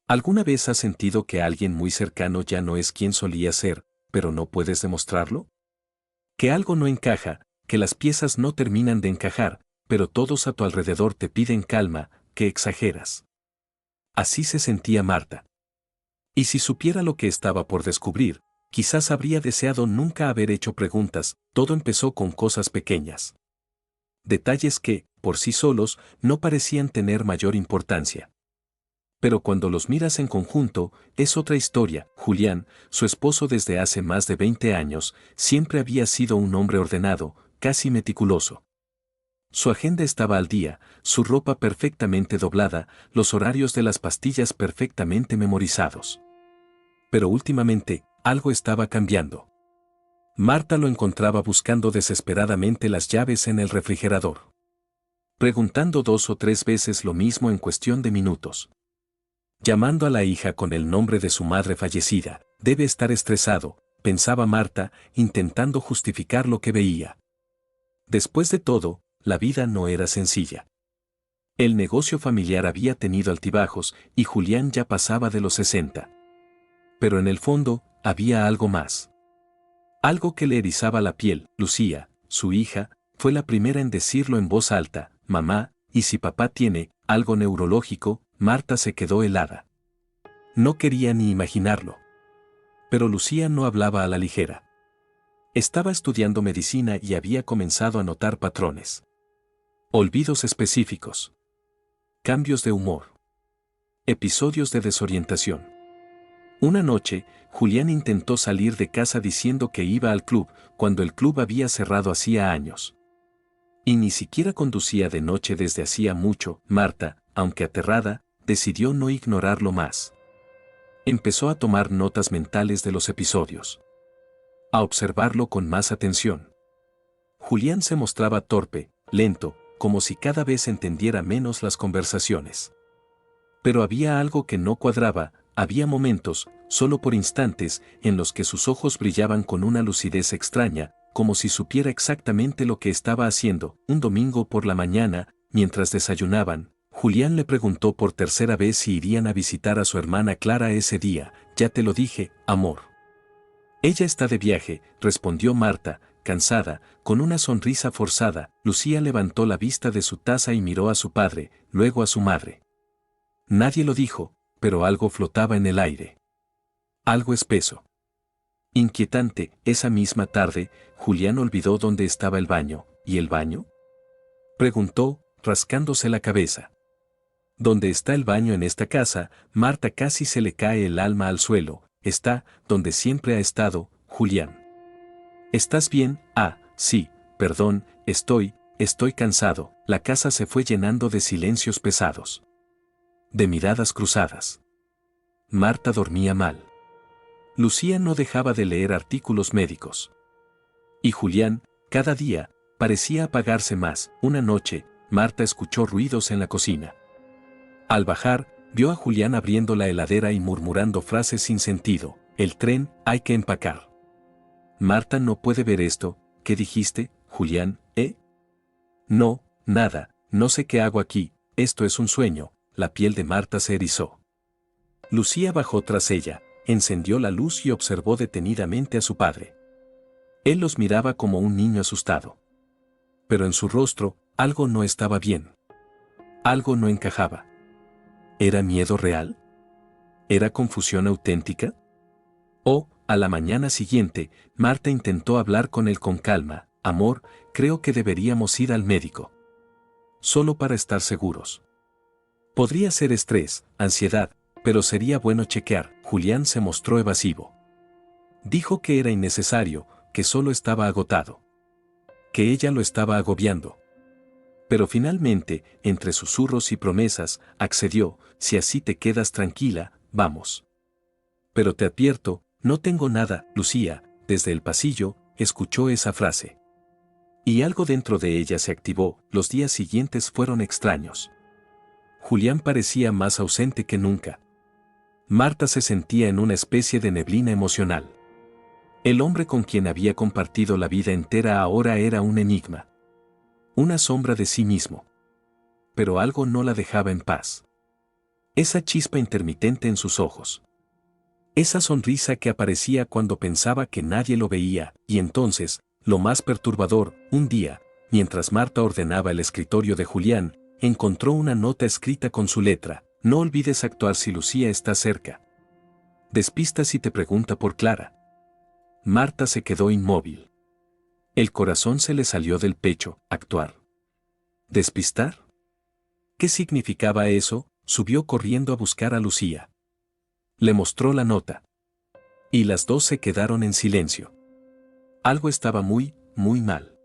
¿Alguna vez has sentido que alguien muy cercano ya no es quien solía ser, pero no puedes demostrarlo? Que algo no encaja, que las piezas no terminan de encajar, pero todos a tu alrededor te piden calma, que exageras. Así se sentía Marta. Y si supiera lo que estaba por descubrir, quizás habría deseado nunca haber hecho preguntas. Todo empezó con cosas pequeñas. Detalles que, por sí solos, no parecían tener mayor importancia. Pero cuando los miras en conjunto, es otra historia. Julián, su esposo desde hace más de 20 años, siempre había sido un hombre ordenado, casi meticuloso. Su agenda estaba al día, su ropa perfectamente doblada, los horarios de las pastillas perfectamente memorizados. Pero últimamente, algo estaba cambiando. Marta lo encontraba buscando desesperadamente las llaves en el refrigerador. Preguntando 2 o 3 veces lo mismo en cuestión de minutos. Llamando a la hija con el nombre de su madre fallecida. Debe estar estresado, pensaba Marta, intentando justificar lo que veía. Después de todo, la vida no era sencilla. El negocio familiar había tenido altibajos y Julián ya pasaba de los 60. Pero en el fondo, había algo más. Algo que le erizaba la piel. Lucía, su hija, fue la primera en decirlo en voz alta: mamá, ¿y si papá tiene algo neurológico? Marta se quedó helada. No quería ni imaginarlo. Pero Lucía no hablaba a la ligera. Estaba estudiando medicina y había comenzado a notar patrones. Olvidos específicos. Cambios de humor. Episodios de desorientación. Una noche, Julián intentó salir de casa diciendo que iba al club, cuando el club había cerrado hacía años. Y ni siquiera conducía de noche desde hacía mucho. Marta, aunque aterrada, decidió no ignorarlo más. Empezó a tomar notas mentales de los episodios. A observarlo con más atención. Julián se mostraba torpe, lento, como si cada vez entendiera menos las conversaciones. Pero había algo que no cuadraba. Había momentos, solo por instantes, en los que sus ojos brillaban con una lucidez extraña, como si supiera exactamente lo que estaba haciendo. Un domingo por la mañana, mientras desayunaban, Julián le preguntó por tercera vez si irían a visitar a su hermana Clara ese día. Ya te lo dije, amor. Ella está de viaje, respondió Marta, cansada, con una sonrisa forzada. Lucía levantó la vista de su taza y miró a su padre, luego a su madre. Nadie lo dijo, pero algo flotaba en el aire. Algo espeso. Inquietante. Esa misma tarde, Julián olvidó dónde estaba el baño. ¿Y el baño? Preguntó, rascándose la cabeza. ¿Dónde está el baño en esta casa? Marta casi se le cae el alma al suelo. Está donde siempre ha estado, Julián. ¿Estás bien? Ah, sí, perdón, estoy cansado. La casa se fue llenando de silencios pesados. De miradas cruzadas. Marta dormía mal. Lucía no dejaba de leer artículos médicos. Y Julián, cada día, parecía apagarse más. Una noche, Marta escuchó ruidos en la cocina. Al bajar, vio a Julián abriendo la heladera y murmurando frases sin sentido. El tren, hay que empacar. Marta no puede ver esto. ¿Qué dijiste, Julián, No, nada, no sé qué hago aquí, esto es un sueño. La piel de Marta se erizó. Lucía bajó tras ella, encendió la luz y observó detenidamente a su padre. Él los miraba como un niño asustado. Pero en su rostro, algo no estaba bien. Algo no encajaba. ¿Era miedo real? ¿Era confusión auténtica? A la mañana siguiente, Marta intentó hablar con él con calma. Amor, creo que deberíamos ir al médico. Solo para estar seguros. Podría ser estrés, ansiedad, pero sería bueno chequear. Julián se mostró evasivo. Dijo que era innecesario, que solo estaba agotado. Que ella lo estaba agobiando. Pero finalmente, entre susurros y promesas, accedió: si así te quedas tranquila, vamos. Pero te advierto, no tengo nada. Lucía, desde el pasillo, escuchó esa frase. Y algo dentro de ella se activó. Los días siguientes fueron extraños. Julián parecía más ausente que nunca. Marta se sentía en una especie de neblina emocional. El hombre con quien había compartido la vida entera ahora era un enigma. Una sombra de sí mismo. Pero algo no la dejaba en paz. esa chispa intermitente en sus ojos. Esa sonrisa que aparecía cuando pensaba que nadie lo veía, y entonces, lo más perturbador, un día, mientras Marta ordenaba el escritorio de Julián, encontró una nota escrita con su letra: no olvides actuar si Lucía está cerca. Despista si te pregunta por Clara. Marta se quedó inmóvil. El corazón se le salió del pecho. ¿Actuar? ¿Despistar? ¿Qué significaba eso? Subió corriendo a buscar a Lucía. Le mostró la nota. Y las dos se quedaron en silencio. Algo estaba muy mal.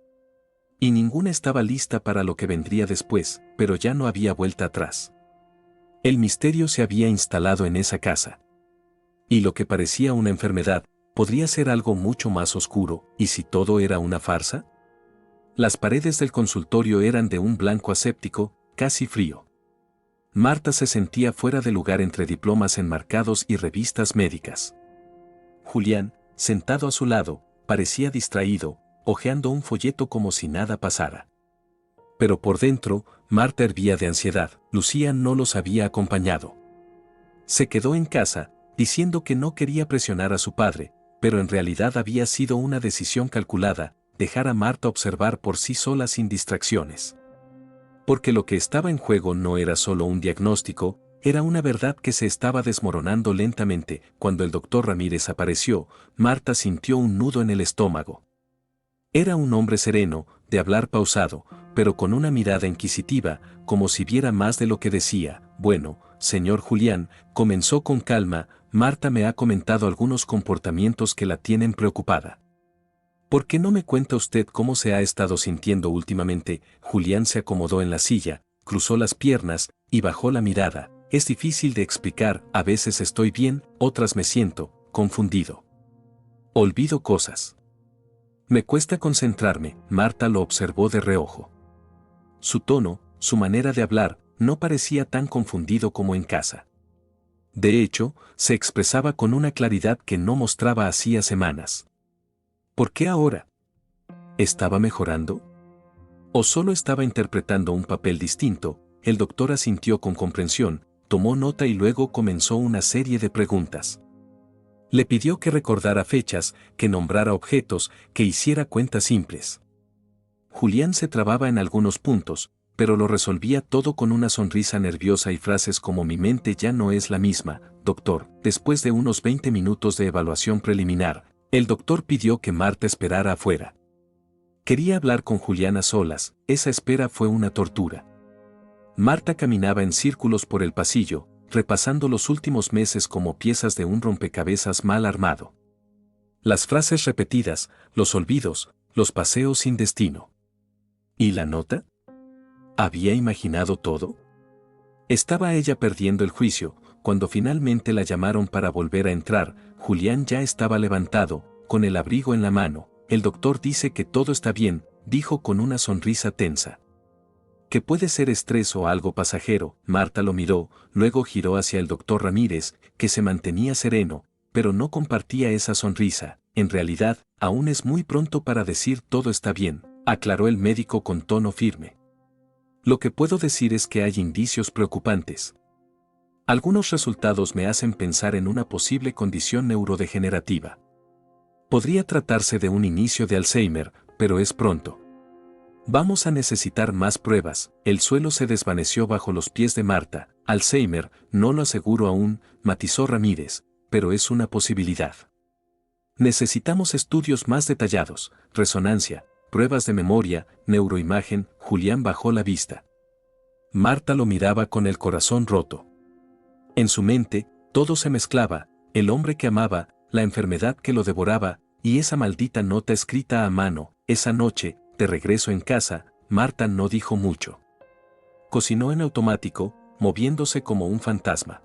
Y ninguna estaba lista para lo que vendría después, pero ya no había vuelta atrás. El misterio se había instalado en esa casa. Y lo que parecía una enfermedad, podría ser algo mucho más oscuro. ¿Y si todo era una farsa? Las paredes del consultorio eran de un blanco aséptico, casi frío. Marta se sentía fuera de lugar entre diplomas enmarcados y revistas médicas. Julián, sentado a su lado, parecía distraído, hojeando un folleto como si nada pasara. Pero por dentro, Marta hervía de ansiedad. Lucía no los había acompañado. Se quedó en casa, diciendo que no quería presionar a su padre, pero en realidad había sido una decisión calculada, dejar a Marta observar por sí sola sin distracciones. Porque lo que estaba en juego no era solo un diagnóstico, era una verdad que se estaba desmoronando lentamente. Cuando el doctor Ramírez apareció, Marta sintió un nudo en el estómago. Era un hombre sereno, de hablar pausado, pero con una mirada inquisitiva, como si viera más de lo que decía. Bueno, señor Julián, comenzó con calma, Marta me ha comentado algunos comportamientos que la tienen preocupada. ¿Por qué no me cuenta usted cómo se ha estado sintiendo últimamente? Julián se acomodó en la silla, cruzó las piernas y bajó la mirada. Es difícil de explicar, a veces estoy bien, otras me siento confundido. Olvido cosas. Me cuesta concentrarme. Marta lo observó de reojo. Su tono, su manera de hablar, no parecía tan confundido como en casa. De hecho, se expresaba con una claridad que no mostraba hacía semanas. ¿Por qué ahora? ¿Estaba mejorando? ¿O solo estaba interpretando un papel distinto? El doctor asintió con comprensión, tomó nota y luego comenzó una serie de preguntas. Le pidió que recordara fechas, que nombrara objetos, que hiciera cuentas simples. Julián se trababa en algunos puntos, pero lo resolvía todo con una sonrisa nerviosa y frases como: mi mente ya no es la misma, doctor. Después de unos 20 minutos de evaluación preliminar, el doctor pidió que Marta esperara afuera. Quería hablar con Julián a solas. Esa espera fue una tortura. Marta caminaba en círculos por el pasillo, repasando los últimos meses como piezas de un rompecabezas mal armado. Las frases repetidas, los olvidos, los paseos sin destino. ¿Y la nota? ¿Había imaginado todo? Estaba ella perdiendo el juicio. Cuando finalmente la llamaron para volver a entrar, Julián ya estaba levantado, con el abrigo en la mano. El doctor dice que todo está bien, dijo con una sonrisa tensa. Que puede ser estrés o algo pasajero. Marta lo miró, luego giró hacia el doctor Ramírez, que se mantenía sereno, pero no compartía esa sonrisa. En realidad, aún es muy pronto para decir todo está bien, aclaró el médico con tono firme. Lo que puedo decir es que hay indicios preocupantes. Algunos resultados me hacen pensar en una posible condición neurodegenerativa. Podría tratarse de un inicio de Alzheimer, pero es pronto. Vamos a necesitar más pruebas. El suelo se desvaneció bajo los pies de Marta. Alzheimer, no lo aseguro aún, matizó Ramírez, pero es una posibilidad. Necesitamos estudios más detallados, resonancia, pruebas de memoria, neuroimagen. Julián bajó la vista. Marta lo miraba con el corazón roto. En su mente, todo se mezclaba, el hombre que amaba, la enfermedad que lo devoraba, y esa maldita nota escrita a mano. Esa noche, de regreso en casa, Marta no dijo mucho. Cocinó en automático, moviéndose como un fantasma.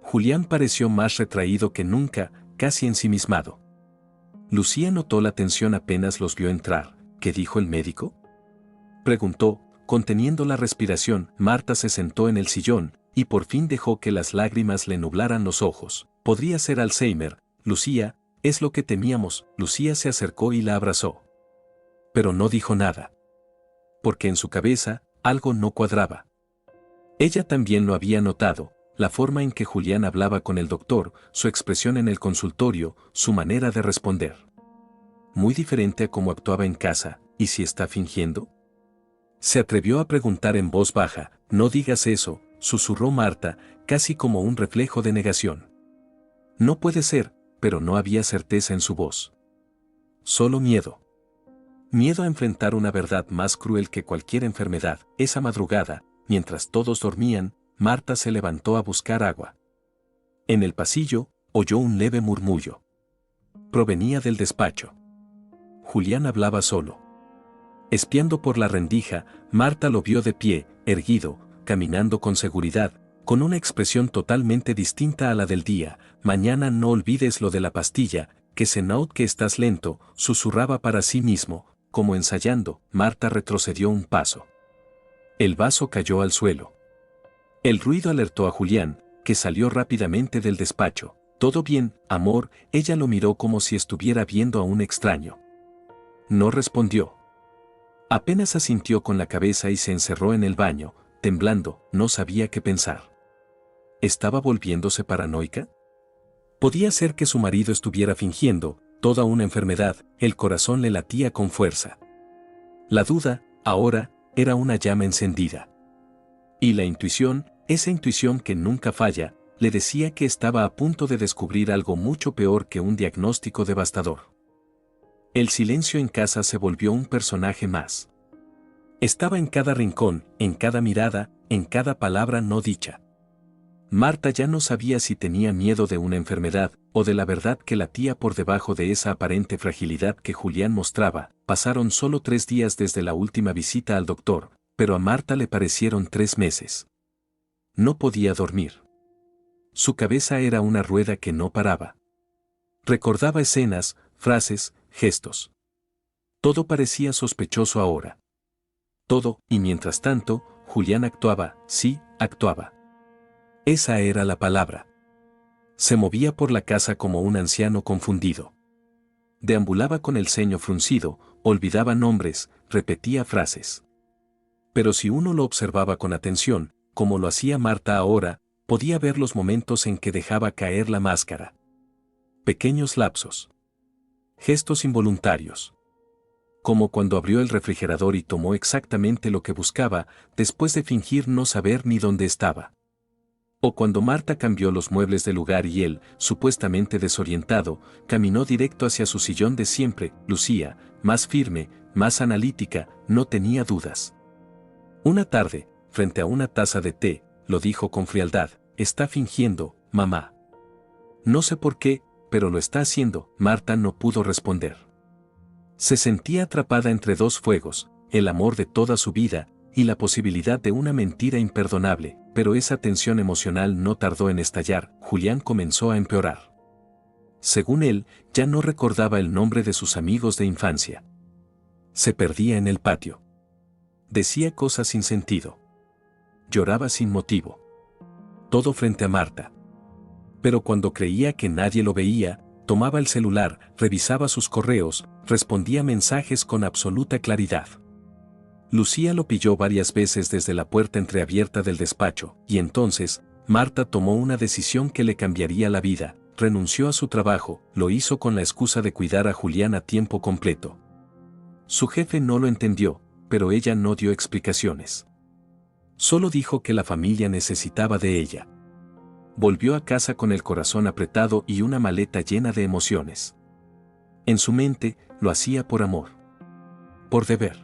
Julián pareció más retraído que nunca, casi ensimismado. Lucía notó la tensión apenas los vio entrar. ¿Qué dijo el médico?, preguntó, conteniendo la respiración. Marta se sentó en el sillón, y por fin dejó que las lágrimas le nublaran los ojos. Podría ser Alzheimer, Lucía, es lo que temíamos. Lucía se acercó y la abrazó. Pero no dijo nada. Porque en su cabeza, algo no cuadraba. Ella también lo había notado, la forma en que Julián hablaba con el doctor, su expresión en el consultorio, su manera de responder. Muy diferente a cómo actuaba en casa, ¿y si está fingiendo? Se atrevió a preguntar en voz baja. No digas eso, susurró Marta, casi como un reflejo de negación. No puede ser, pero no había certeza en su voz. Solo miedo. Miedo a enfrentar una verdad más cruel que cualquier enfermedad. Esa madrugada, mientras todos dormían, Marta se levantó a buscar agua. En el pasillo, oyó un leve murmullo. Provenía del despacho. Julián hablaba solo. Espiando por la rendija, Marta lo vio de pie, erguido, caminando con seguridad, con una expresión totalmente distinta a la del día. Mañana no olvides lo de la pastilla, que se nota que estás lento, susurraba para sí mismo, como ensayando. Marta retrocedió un paso. El vaso cayó al suelo. El ruido alertó a Julián, que salió rápidamente del despacho. ¿Todo bien, amor? Ella lo miró como si estuviera viendo a un extraño. No respondió. Apenas asintió con la cabeza y se encerró en el baño, temblando, no sabía qué pensar. ¿Estaba volviéndose paranoica? Podía ser que su marido estuviera fingiendo, toda una enfermedad. El corazón le latía con fuerza. La duda, ahora, era una llama encendida. Y la intuición, esa intuición que nunca falla, le decía que estaba a punto de descubrir algo mucho peor que un diagnóstico devastador. El silencio en casa se volvió un personaje más. Estaba en cada rincón, en cada mirada, en cada palabra no dicha. Marta ya no sabía si tenía miedo de una enfermedad o de la verdad que latía por debajo de esa aparente fragilidad que Julián mostraba. Pasaron solo 3 días desde la última visita al doctor, pero a Marta le parecieron 3 meses. No podía dormir. Su cabeza era una rueda que no paraba. Recordaba escenas, frases, gestos. Todo parecía sospechoso ahora. Todo, y mientras tanto, Julián actuaba, sí, actuaba. Esa era la palabra. Se movía por la casa como un anciano confundido. Deambulaba con el ceño fruncido, olvidaba nombres, repetía frases. Pero si uno lo observaba con atención, como lo hacía Marta ahora, podía ver los momentos en que dejaba caer la máscara. Pequeños lapsos. Gestos involuntarios. Como cuando abrió el refrigerador y tomó exactamente lo que buscaba, después de fingir no saber ni dónde estaba. O cuando Marta cambió los muebles de lugar y él, supuestamente desorientado, caminó directo hacia su sillón de siempre. Lucía, más firme, más analítica, no tenía dudas. Una tarde, frente a una taza de té, lo dijo con frialdad: está fingiendo, mamá. No sé por qué, pero lo está haciendo. Marta no pudo responder. Se sentía atrapada entre 2 fuegos, el amor de toda su vida, y la posibilidad de una mentira imperdonable, pero esa tensión emocional no tardó en estallar. Julián comenzó a empeorar. Según él, ya no recordaba el nombre de sus amigos de infancia. Se perdía en el patio. Decía cosas sin sentido. Lloraba sin motivo. Todo frente a Marta. Pero cuando creía que nadie lo veía, tomaba el celular, revisaba sus correos, respondía mensajes con absoluta claridad. Lucía lo pilló varias veces desde la puerta entreabierta del despacho, y entonces, Marta tomó una decisión que le cambiaría la vida. Renunció a su trabajo, lo hizo con la excusa de cuidar a Julián a tiempo completo. Su jefe no lo entendió, pero ella no dio explicaciones. Solo dijo que la familia necesitaba de ella. Volvió a casa con el corazón apretado y una maleta llena de emociones. En su mente, lo hacía por amor. Por deber.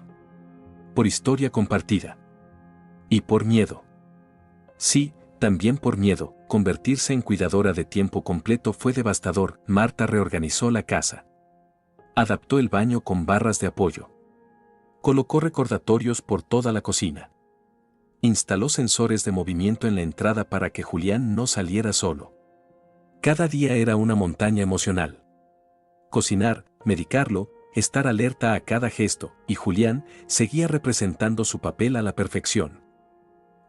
Por historia compartida. Y por miedo. Sí, también por miedo. Convertirse en cuidadora de tiempo completo fue devastador. Marta reorganizó la casa. Adaptó el baño con barras de apoyo. Colocó recordatorios por toda la cocina. Instaló sensores de movimiento en la entrada para que Julián no saliera solo. Cada día era una montaña emocional. Cocinar, medicarlo, estar alerta a cada gesto, y Julián seguía representando su papel a la perfección.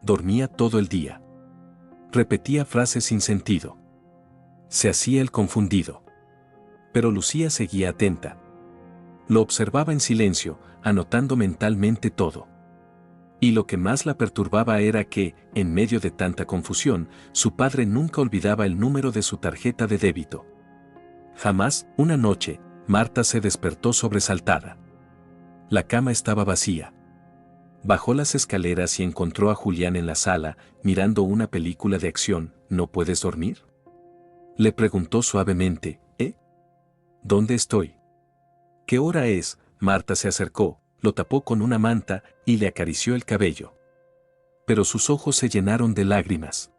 Dormía todo el día. Repetía frases sin sentido. Se hacía el confundido. Pero Lucía seguía atenta. Lo observaba en silencio, anotando mentalmente todo. Y lo que más la perturbaba era que, en medio de tanta confusión, su padre nunca olvidaba el número de su tarjeta de débito. Jamás, una noche, Marta se despertó sobresaltada. La cama estaba vacía. Bajó las escaleras y encontró a Julián en la sala, mirando una película de acción. ¿No puedes dormir?, le preguntó suavemente. ¿Dónde estoy? ¿Qué hora es? Marta se acercó, lo tapó con una manta y le acarició el cabello. Pero sus ojos se llenaron de lágrimas.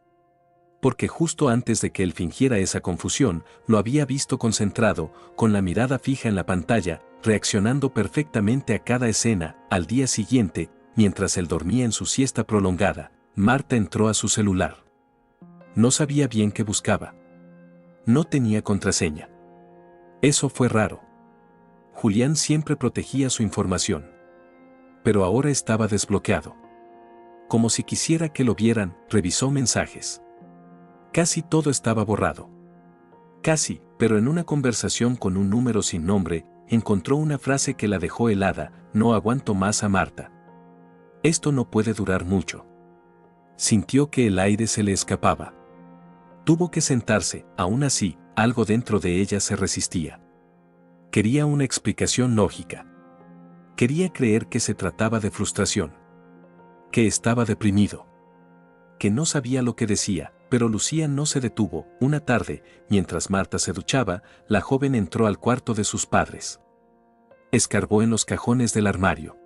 Porque justo antes de que él fingiera esa confusión, lo había visto concentrado, con la mirada fija en la pantalla, reaccionando perfectamente a cada escena. Al día siguiente, mientras él dormía en su siesta prolongada, Marta entró a su celular. No sabía bien qué buscaba. No tenía contraseña. Eso fue raro. Julián siempre protegía su información. Pero ahora estaba desbloqueado. Como si quisiera que lo vieran, revisó mensajes. Casi todo estaba borrado. Casi, pero en una conversación con un número sin nombre, encontró una frase que la dejó helada: no aguanto más a Marta. Esto no puede durar mucho. Sintió que el aire se le escapaba. Tuvo que sentarse, aún así, algo dentro de ella se resistía. Quería una explicación lógica. Quería creer que se trataba de frustración. Que estaba deprimido. Que no sabía lo que decía, pero Lucía no se detuvo. Una tarde, mientras Marta se duchaba, la joven entró al cuarto de sus padres. Escarbó en los cajones del armario.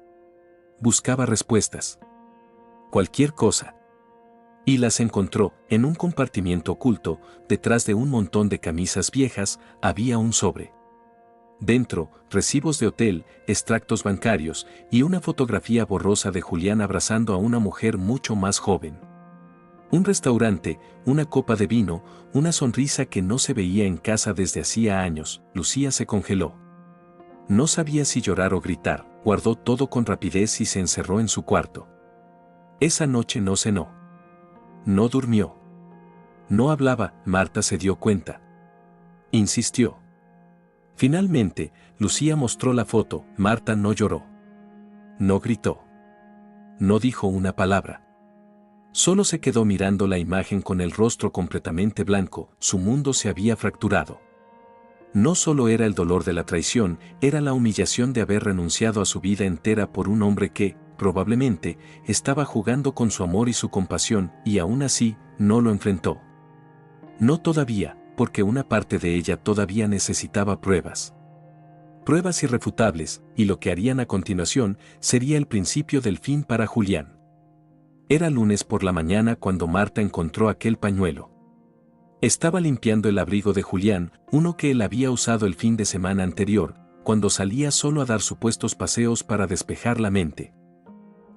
Buscaba respuestas. Cualquier cosa. Y las encontró. En un compartimiento oculto, detrás de un montón de camisas viejas, había un sobre. Dentro, recibos de hotel, extractos bancarios y una fotografía borrosa de Julián abrazando a una mujer mucho más joven. Un restaurante, una copa de vino, una sonrisa que no se veía en casa desde hacía años. Lucía se congeló. No sabía si llorar o gritar. Guardó todo con rapidez y se encerró en su cuarto. Esa noche no cenó. No durmió. No hablaba. Marta se dio cuenta. Insistió. Finalmente, Lucía mostró la foto. Marta no lloró. No gritó. No dijo una palabra. Solo se quedó mirando la imagen con el rostro completamente blanco. Su mundo se había fracturado. No solo era el dolor de la traición, era la humillación de haber renunciado a su vida entera por un hombre que, probablemente, estaba jugando con su amor y su compasión, y aún así, no lo enfrentó. No todavía, porque una parte de ella todavía necesitaba pruebas. Pruebas irrefutables, y lo que harían a continuación sería el principio del fin para Julián. Era lunes por la mañana cuando Marta encontró aquel pañuelo. Estaba limpiando el abrigo de Julián, uno que él había usado el fin de semana anterior, cuando salía solo a dar supuestos paseos para despejar la mente.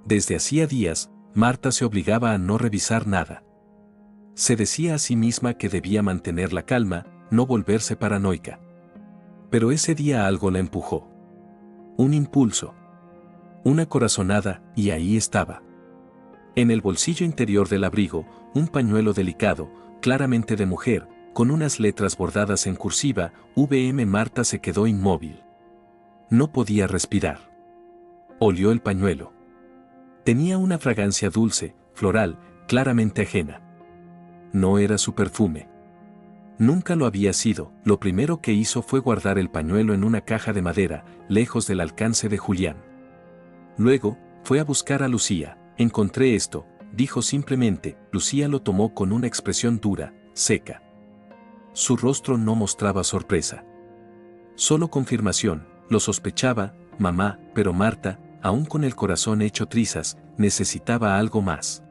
Desde hacía días, Marta se obligaba a no revisar nada. Se decía a sí misma que debía mantener la calma, no volverse paranoica. Pero ese día algo la empujó. Un impulso. Una corazonada, y ahí estaba. En el bolsillo interior del abrigo, un pañuelo delicado, claramente de mujer, con unas letras bordadas en cursiva, VM. Marta se quedó inmóvil. No podía respirar. Olió el pañuelo. Tenía una fragancia dulce, floral, claramente ajena. No era su perfume. Nunca lo había sido. Lo primero que hizo fue guardar el pañuelo en una caja de madera, lejos del alcance de Julián. Luego, fue a buscar a Lucía. Encontré esto, dijo simplemente. Lucía lo tomó con una expresión dura, seca. Su rostro no mostraba sorpresa. Solo confirmación. Lo sospechaba, mamá, pero Marta, aún con el corazón hecho trizas, necesitaba algo más.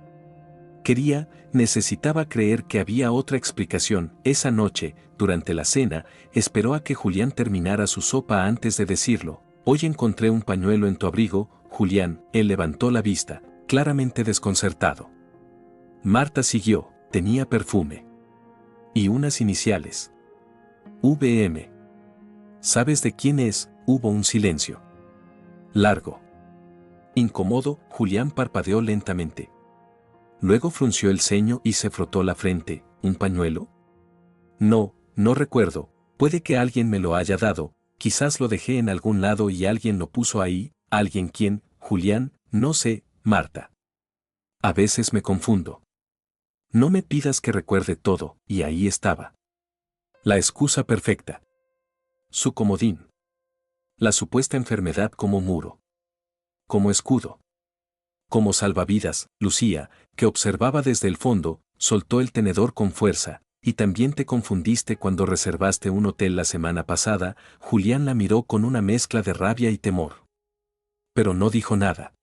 Necesitaba creer que había otra explicación. Esa noche, durante la cena, esperó a que Julián terminara su sopa antes de decirlo. Hoy encontré un pañuelo en tu abrigo, Julián. Él levantó la vista, claramente desconcertado. Marta siguió. Tenía perfume. Y unas iniciales. VM. ¿Sabes de quién es? Hubo un silencio. Largo. Incómodo, Julián parpadeó lentamente. Luego frunció el ceño y se frotó la frente. ¿Un pañuelo? No recuerdo. Puede que alguien me lo haya dado. Quizás lo dejé en algún lado y alguien lo puso ahí. ¿Alguien quién? Julián, no sé. Marta. A veces me confundo. No me pidas que recuerde todo, y ahí estaba. La excusa perfecta. Su comodín. La supuesta enfermedad como muro. Como escudo. Como salvavidas, Lucía, que observaba desde el fondo, soltó el tenedor con fuerza. Y también te confundiste cuando reservaste un hotel la semana pasada. Julián la miró con una mezcla de rabia y temor. Pero no dijo nada.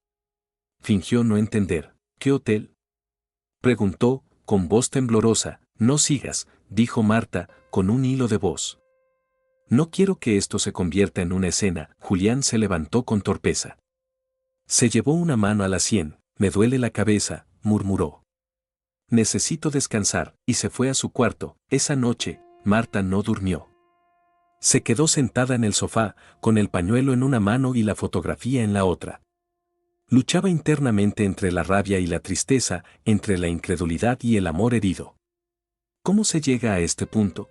Fingió no entender. ¿Qué hotel? Preguntó, con voz temblorosa. No sigas, dijo Marta, con un hilo de voz. No quiero que esto se convierta en una escena. Julián se levantó con torpeza. Se llevó una mano a la sien. Me duele la cabeza, murmuró. Necesito descansar, y se fue a su cuarto. Esa noche, Marta no durmió. Se quedó sentada en el sofá, con el pañuelo en una mano y la fotografía en la otra. Luchaba internamente entre la rabia y la tristeza, entre la incredulidad y el amor herido. ¿Cómo se llega a este punto?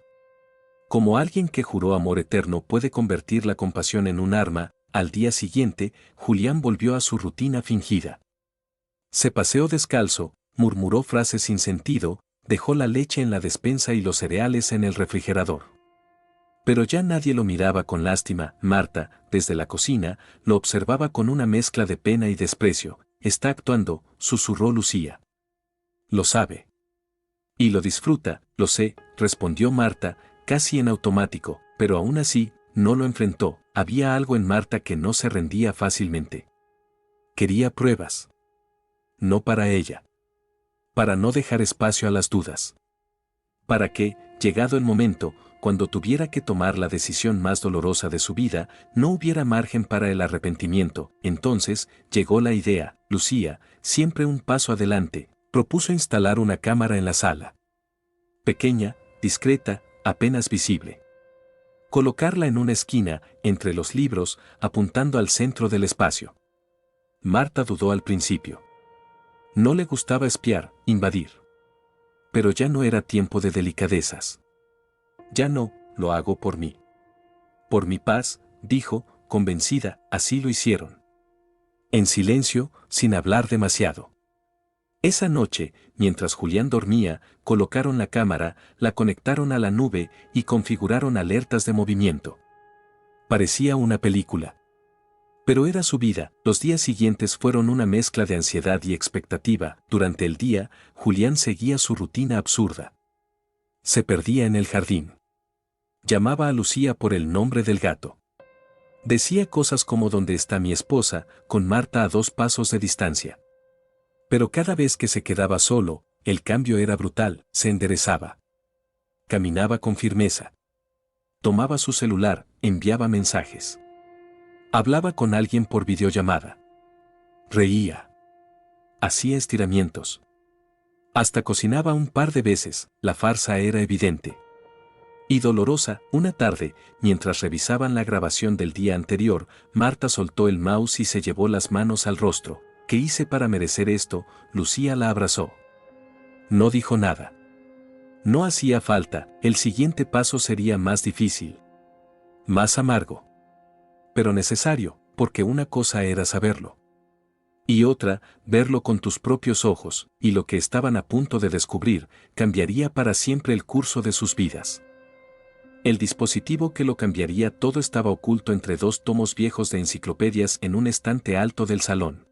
Como alguien que juró amor eterno puede convertir la compasión en un arma, al día siguiente, Julián volvió a su rutina fingida. Se paseó descalzo, murmuró frases sin sentido, dejó la leche en la despensa y los cereales en el refrigerador. Pero ya nadie lo miraba con lástima. Marta, desde la cocina, lo observaba con una mezcla de pena y desprecio. Está actuando, susurró Lucía. Lo sabe. Y lo disfruta, lo sé, respondió Marta, casi en automático, pero aún así, no lo enfrentó. Había algo en Marta que no se rendía fácilmente. Quería pruebas. No para ella. Para no dejar espacio a las dudas. Para que, llegado el momento, cuando tuviera que tomar la decisión más dolorosa de su vida, no hubiera margen para el arrepentimiento. Entonces, llegó la idea. Lucía, siempre un paso adelante, propuso instalar una cámara en la sala. Pequeña, discreta, apenas visible. Colocarla en una esquina, entre los libros, apuntando al centro del espacio. Marta dudó al principio. No le gustaba espiar, invadir. Pero ya no era tiempo de delicadezas. Ya no, lo hago por mí. Por mi paz, dijo, convencida, así lo hicieron. En silencio, sin hablar demasiado. Esa noche, mientras Julián dormía, colocaron la cámara, la conectaron a la nube y configuraron alertas de movimiento. Parecía una película. Pero era su vida. Los días siguientes fueron una mezcla de ansiedad y expectativa. Durante el día, Julián seguía su rutina absurda. Se perdía en el jardín. Llamaba a Lucía por el nombre del gato. Decía cosas como ¿dónde está mi esposa?, con Marta a 2 pasos de distancia. Pero cada vez que se quedaba solo, el cambio era brutal. Se enderezaba. Caminaba con firmeza. Tomaba su celular, enviaba mensajes. Hablaba con alguien por videollamada. Reía. Hacía estiramientos. Hasta cocinaba un par de veces. La farsa era evidente. Y dolorosa. Una tarde, mientras revisaban la grabación del día anterior, Marta soltó el mouse y se llevó las manos al rostro. ¿Qué hice para merecer esto? Lucía la abrazó. No dijo nada. No hacía falta. El siguiente paso sería más difícil. Más amargo. Pero necesario, porque una cosa era saberlo. Y otra, verlo con tus propios ojos, y lo que estaban a punto de descubrir, cambiaría para siempre el curso de sus vidas. El dispositivo que lo cambiaría todo estaba oculto entre 2 tomos viejos de enciclopedias en un estante alto del salón.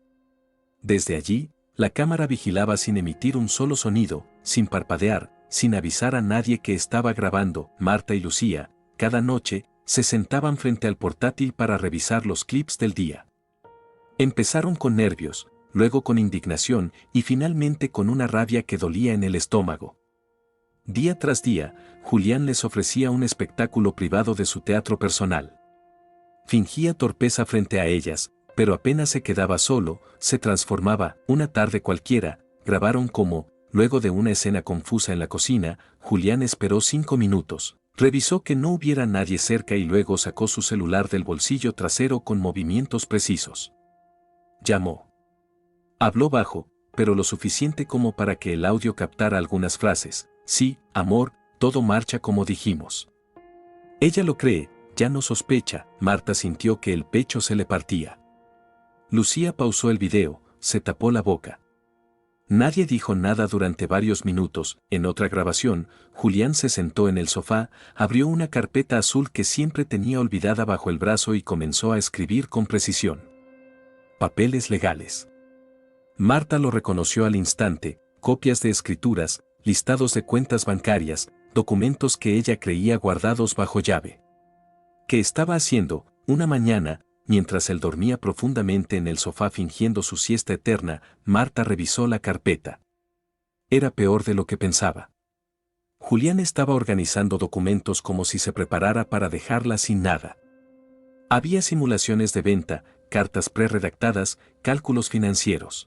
Desde allí, la cámara vigilaba sin emitir un solo sonido, sin parpadear, sin avisar a nadie que estaba grabando. Marta y Lucía, cada noche, se sentaban frente al portátil para revisar los clips del día. Empezaron con nervios, luego con indignación y finalmente con una rabia que dolía en el estómago. Día tras día, Julián les ofrecía un espectáculo privado de su teatro personal. Fingía torpeza frente a ellas, pero apenas se quedaba solo, se transformaba. Una tarde cualquiera, grabaron como, luego de una escena confusa en la cocina, Julián esperó 5 minutos. Revisó que no hubiera nadie cerca y luego sacó su celular del bolsillo trasero con movimientos precisos. Llamó. Habló bajo, pero lo suficiente como para que el audio captara algunas frases. Sí, amor, todo marcha como dijimos. Ella lo cree, ya no sospecha. Marta sintió que el pecho se le partía. Lucía pausó el video, se tapó la boca. Nadie dijo nada durante varios minutos. En otra grabación, Julián se sentó en el sofá, abrió una carpeta azul que siempre tenía olvidada bajo el brazo y comenzó a escribir con precisión. Papeles legales. Marta lo reconoció al instante: copias de escrituras, listados de cuentas bancarias, documentos que ella creía guardados bajo llave. ¿Qué estaba haciendo, una mañana, mientras él dormía profundamente en el sofá fingiendo su siesta eterna? Marta revisó la carpeta. Era peor de lo que pensaba. Julián estaba organizando documentos como si se preparara para dejarla sin nada. Había simulaciones de venta, cartas preredactadas, cálculos financieros.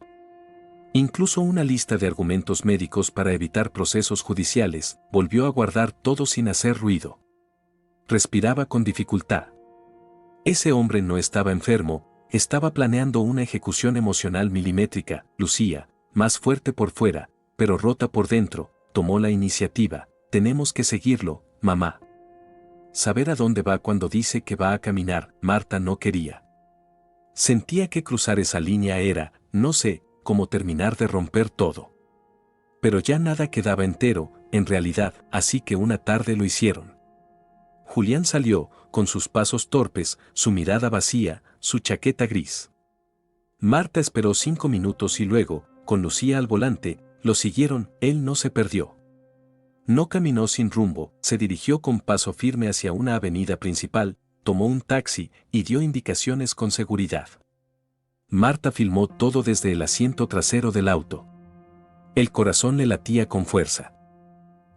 Incluso una lista de argumentos médicos para evitar procesos judiciales. Volvió a guardar todo sin hacer ruido. Respiraba con dificultad. Ese hombre no estaba enfermo, estaba planeando una ejecución emocional milimétrica. Lucía, más fuerte por fuera, pero rota por dentro, tomó la iniciativa. Tenemos que seguirlo, mamá. Saber a dónde va cuando dice que va a caminar. Marta no quería. Sentía que cruzar esa línea era, no sé, como terminar de romper todo. Pero ya nada quedaba entero, en realidad, así que una tarde lo hicieron. Julián salió, con sus pasos torpes, su mirada vacía, su chaqueta gris. Marta esperó 5 minutos y luego, con Lucía al volante, lo siguieron. Él no se perdió. No caminó sin rumbo, se dirigió con paso firme hacia una avenida principal, tomó un taxi y dio indicaciones con seguridad. Marta filmó todo desde el asiento trasero del auto. El corazón le latía con fuerza.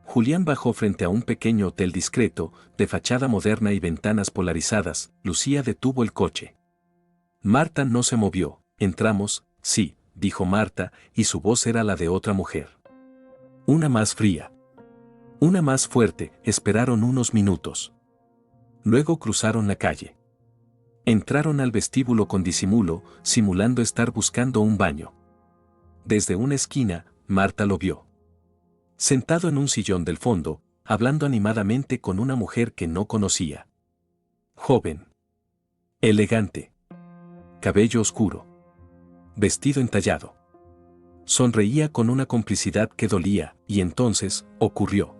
Julián bajó frente a un pequeño hotel discreto, de fachada moderna y ventanas polarizadas. Lucía detuvo el coche. Marta no se movió. Entramos, sí, dijo Marta, y su voz era la de otra mujer. Una más fría. Una más fuerte. Esperaron unos minutos. Luego cruzaron la calle. Entraron al vestíbulo con disimulo, simulando estar buscando un baño. Desde una esquina, Marta lo vio. Sentado en un sillón del fondo, hablando animadamente con una mujer que no conocía. Joven. Elegante. Cabello oscuro. Vestido entallado. Sonreía con una complicidad que dolía, y entonces, ocurrió.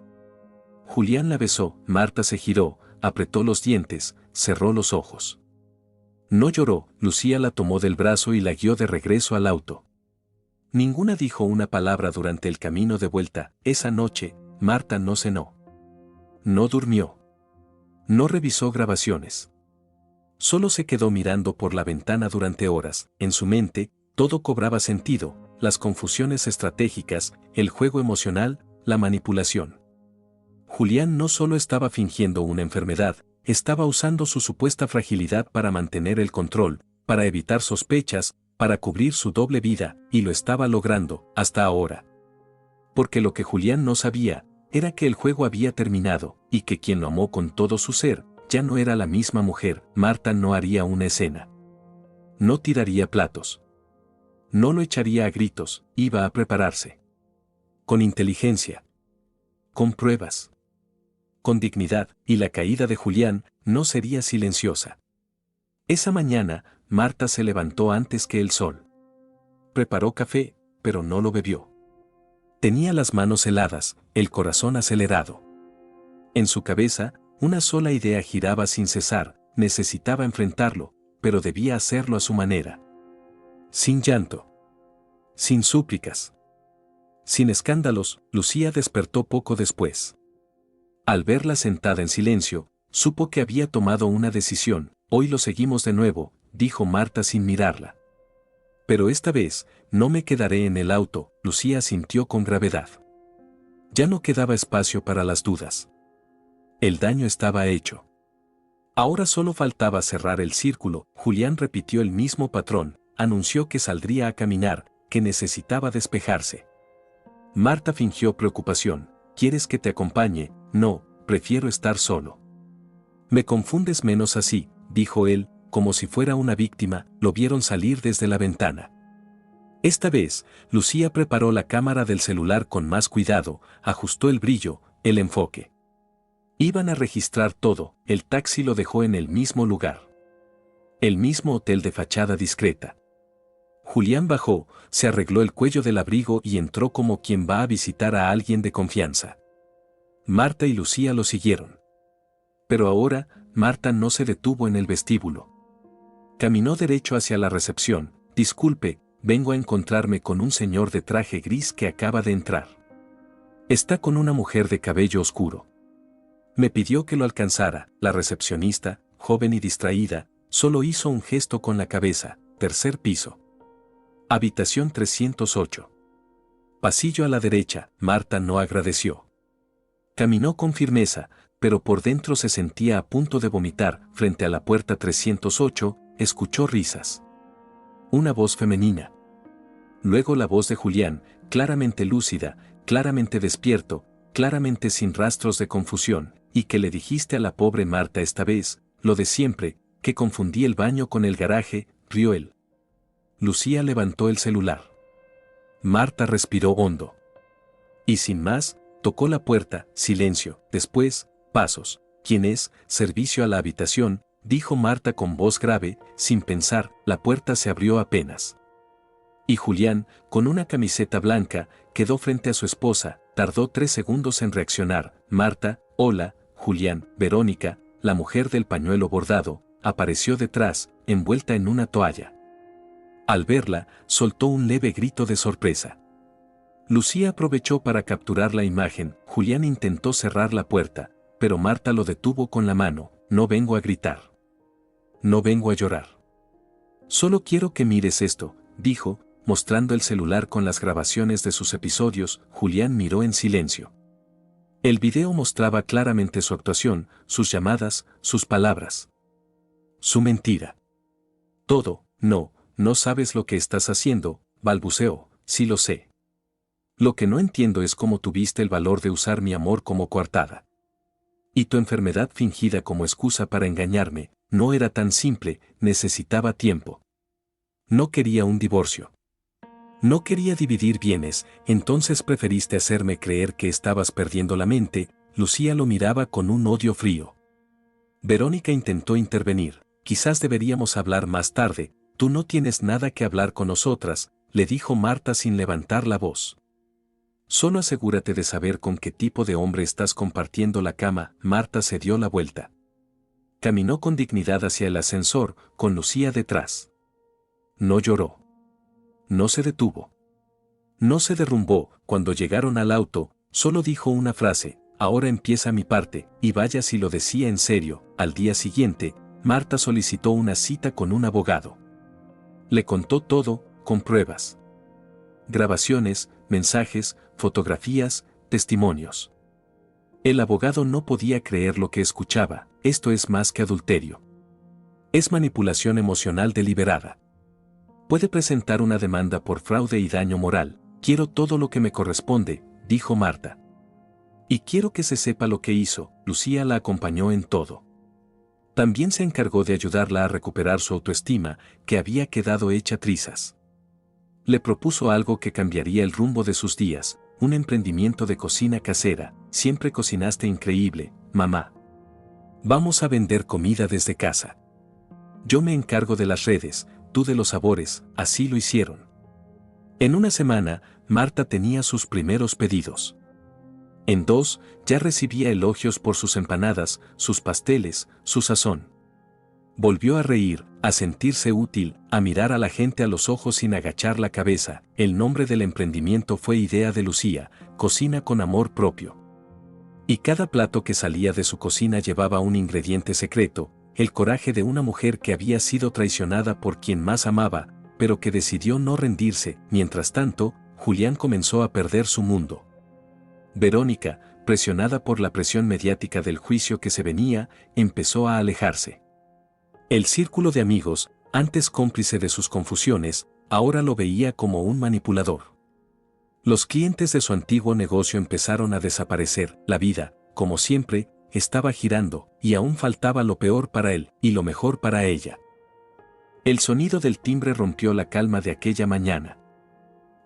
Julián la besó. Marta se giró, apretó los dientes, cerró los ojos. No lloró. Lucía la tomó del brazo y la guió de regreso al auto. Ninguna dijo una palabra durante el camino de vuelta. Esa noche, Marta no cenó. No durmió. No revisó grabaciones. Solo se quedó mirando por la ventana durante horas. En su mente, todo cobraba sentido: las confusiones estratégicas, el juego emocional, la manipulación. Julián no solo estaba fingiendo una enfermedad, estaba usando su supuesta fragilidad para mantener el control, para evitar sospechas, para cubrir su doble vida, y lo estaba logrando, hasta ahora. Porque lo que Julián no sabía, era que el juego había terminado, y que quien lo amó con todo su ser, ya no era la misma mujer. Marta no haría una escena. No tiraría platos. No lo echaría a gritos, iba a prepararse. Con inteligencia. Con pruebas. Con dignidad, y la caída de Julián no sería silenciosa. Esa mañana, Marta se levantó antes que el sol. Preparó café, pero no lo bebió. Tenía las manos heladas, el corazón acelerado. En su cabeza, una sola idea giraba sin cesar: necesitaba enfrentarlo, pero debía hacerlo a su manera. Sin llanto. Sin súplicas. Sin escándalos. Lucía despertó poco después. Al verla sentada en silencio, supo que había tomado una decisión. Hoy lo seguimos de nuevo, dijo Marta sin mirarla. Pero esta vez, no me quedaré en el auto. Lucía asintió con gravedad. Ya no quedaba espacio para las dudas. El daño estaba hecho. Ahora solo faltaba cerrar el círculo. Julián repitió el mismo patrón, anunció que saldría a caminar, que necesitaba despejarse. Marta fingió preocupación. ¿Quieres que te acompañe? No, prefiero estar solo. Me confundes menos así, dijo él, como si fuera una víctima. Lo vieron salir desde la ventana. Esta vez, Lucía preparó la cámara del celular con más cuidado, ajustó el brillo, el enfoque. Iban a registrar todo. El taxi lo dejó en el mismo lugar. El mismo hotel de fachada discreta. Julián bajó, se arregló el cuello del abrigo y entró como quien va a visitar a alguien de confianza. Marta y Lucía lo siguieron. Pero ahora, Marta no se detuvo en el vestíbulo. Caminó derecho hacia la recepción. Disculpe, vengo a encontrarme con un señor de traje gris que acaba de entrar. Está con una mujer de cabello oscuro. Me pidió que lo alcanzara. La recepcionista, joven y distraída, solo hizo un gesto con la cabeza. Tercer piso. Habitación 308. Pasillo a la derecha. Marta no agradeció. Caminó con firmeza, pero por dentro se sentía a punto de vomitar. Frente a la puerta 308, escuchó risas. Una voz femenina. Luego la voz de Julián, claramente lúcida, claramente despierto, claramente sin rastros de confusión. ¿Y qué le dijiste a la pobre Marta esta vez? Lo de siempre, que confundí el baño con el garaje, rió él. Lucía levantó el celular. Marta respiró hondo. Y sin más, tocó la puerta. Silencio. Después, pasos. ¿Quién es? Servicio a la habitación, dijo Marta con voz grave. Sin pensar, la puerta se abrió apenas. Y Julián, con una camiseta blanca, quedó frente a su esposa. Tardó 3 segundos en reaccionar. Marta, hola, Julián. Verónica, la mujer del pañuelo bordado, apareció detrás, envuelta en una toalla. Al verla, soltó un leve grito de sorpresa. Lucía aprovechó para capturar la imagen. Julián intentó cerrar la puerta, pero Marta lo detuvo con la mano. No vengo a gritar. No vengo a llorar. Solo quiero que mires esto, dijo, mostrando el celular con las grabaciones de sus episodios. Julián miró en silencio. El video mostraba claramente su actuación, sus llamadas, sus palabras. Su mentira. Todo. No sabes lo que estás haciendo, balbuceó. Sí lo sé. Lo que no entiendo es cómo tuviste el valor de usar mi amor como coartada. Y tu enfermedad fingida como excusa para engañarme. No era tan simple, necesitaba tiempo. No quería un divorcio. No quería dividir bienes, entonces preferiste hacerme creer que estabas perdiendo la mente. Lucía lo miraba con un odio frío. Verónica intentó intervenir. Quizás deberíamos hablar más tarde. Tú no tienes nada que hablar con nosotras, le dijo Marta sin levantar la voz. Solo asegúrate de saber con qué tipo de hombre estás compartiendo la cama. Marta se dio la vuelta. Caminó con dignidad hacia el ascensor, con Lucía detrás. No lloró. No se detuvo. No se derrumbó. Cuando llegaron al auto, solo dijo una frase: ahora empieza mi parte, y vaya si lo decía en serio. Al día siguiente, Marta solicitó una cita con un abogado. Le contó todo, con pruebas. Grabaciones, mensajes, fotografías, testimonios. El abogado no podía creer lo que escuchaba. Esto es más que adulterio. Es manipulación emocional deliberada. Puede presentar una demanda por fraude y daño moral. Quiero todo lo que me corresponde, dijo Marta. Y quiero que se sepa lo que hizo. Lucía la acompañó en todo. También se encargó de ayudarla a recuperar su autoestima, que había quedado hecha trizas. Le propuso algo que cambiaría el rumbo de sus días, un emprendimiento de cocina casera. Siempre cocinaste increíble, mamá. Vamos a vender comida desde casa. Yo me encargo de las redes, tú de los sabores. Así lo hicieron. En una semana, Marta tenía sus primeros pedidos. En 2, ya recibía elogios por sus empanadas, sus pasteles, su sazón. Volvió a reír, a sentirse útil, a mirar a la gente a los ojos sin agachar la cabeza. El nombre del emprendimiento fue idea de Lucía, Cocina con Amor Propio. Y cada plato que salía de su cocina llevaba un ingrediente secreto, el coraje de una mujer que había sido traicionada por quien más amaba, pero que decidió no rendirse. Mientras tanto, Julián comenzó a perder su mundo. Verónica, presionada por la presión mediática del juicio que se venía, empezó a alejarse. El círculo de amigos, antes cómplice de sus confusiones, ahora lo veía como un manipulador. Los clientes de su antiguo negocio empezaron a desaparecer. La vida, como siempre, estaba girando, y aún faltaba lo peor para él, y lo mejor para ella. El sonido del timbre rompió la calma de aquella mañana.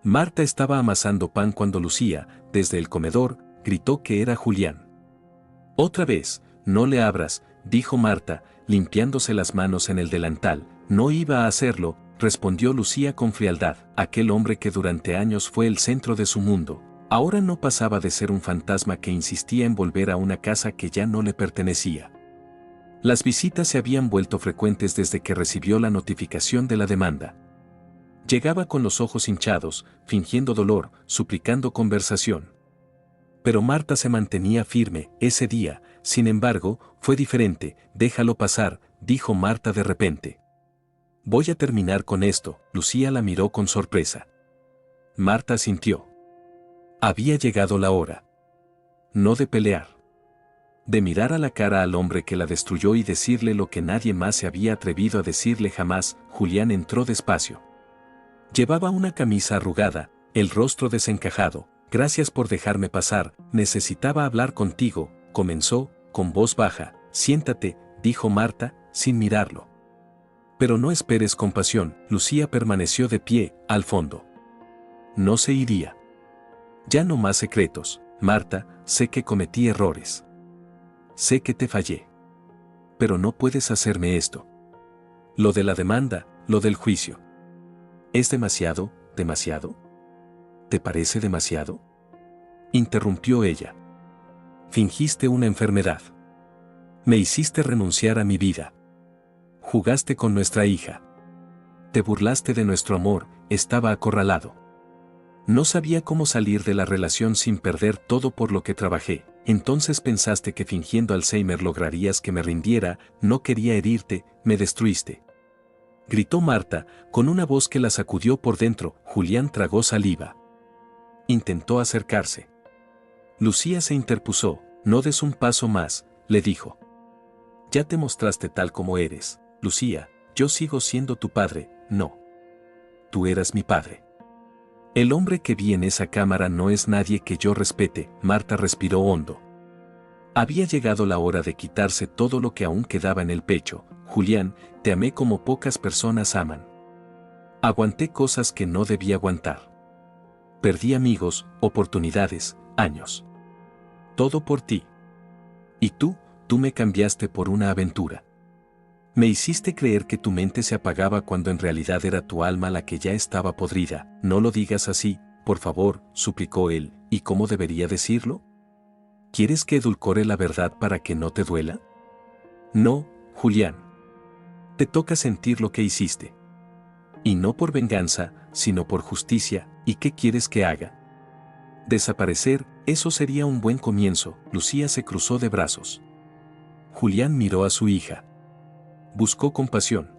Marta estaba amasando pan cuando Lucía, desde el comedor, gritó que era Julián. Otra vez, no le abras, dijo Marta, limpiándose las manos en el delantal. No iba a hacerlo, respondió Lucía con frialdad. Aquel hombre que durante años fue el centro de su mundo, ahora no pasaba de ser un fantasma que insistía en volver a una casa que ya no le pertenecía. Las visitas se habían vuelto frecuentes desde que recibió la notificación de la demanda. Llegaba con los ojos hinchados, fingiendo dolor, suplicando conversación. Pero Marta se mantenía firme. Ese día, sin embargo, fue diferente. Déjalo pasar, dijo Marta de repente. Voy a terminar con esto. Lucía la miró con sorpresa. Marta asintió. Había llegado la hora. No de pelear. De mirar a la cara al hombre que la destruyó y decirle lo que nadie más se había atrevido a decirle jamás. Julián entró despacio. Llevaba una camisa arrugada, el rostro desencajado. Gracias por dejarme pasar, necesitaba hablar contigo, comenzó, con voz baja. Siéntate, dijo Marta, sin mirarlo. Pero no esperes compasión. Lucía permaneció de pie, al fondo. No se iría. Ya no más secretos, Marta, sé que cometí errores. Sé que te fallé. Pero no puedes hacerme esto. Lo de la demanda, lo del juicio. ¿Es demasiado, demasiado? ¿Te parece demasiado? Interrumpió ella. Fingiste una enfermedad. Me hiciste renunciar a mi vida. Jugaste con nuestra hija. Te burlaste de nuestro amor, estaba acorralado. No sabía cómo salir de la relación sin perder todo por lo que trabajé. Entonces pensaste que fingiendo Alzheimer lograrías que me rindiera, no quería herirte, me destruiste. Gritó Marta, con una voz que la sacudió por dentro. Julián tragó saliva. Intentó acercarse. Lucía se interpuso. No des un paso más, le dijo. Ya te mostraste tal como eres, Lucía, yo sigo siendo tu padre, no. Tú eras mi padre. El hombre que vi en esa cámara no es nadie que yo respete. Marta respiró hondo. Había llegado la hora de quitarse todo lo que aún quedaba en el pecho. Julián, te amé como pocas personas aman. Aguanté cosas que no debía aguantar. Perdí amigos, oportunidades, años. Todo por ti. Y tú me cambiaste por una aventura. Me hiciste creer que tu mente se apagaba cuando en realidad era tu alma la que ya estaba podrida. No lo digas así, por favor, suplicó él. ¿Y cómo debería decirlo? ¿Quieres que edulcore la verdad para que no te duela? No, Julián. Te toca sentir lo que hiciste. Y no por venganza, sino por justicia. ¿Y qué quieres que haga? Desaparecer, eso sería un buen comienzo. Lucía se cruzó de brazos. Julián miró a su hija. Buscó compasión.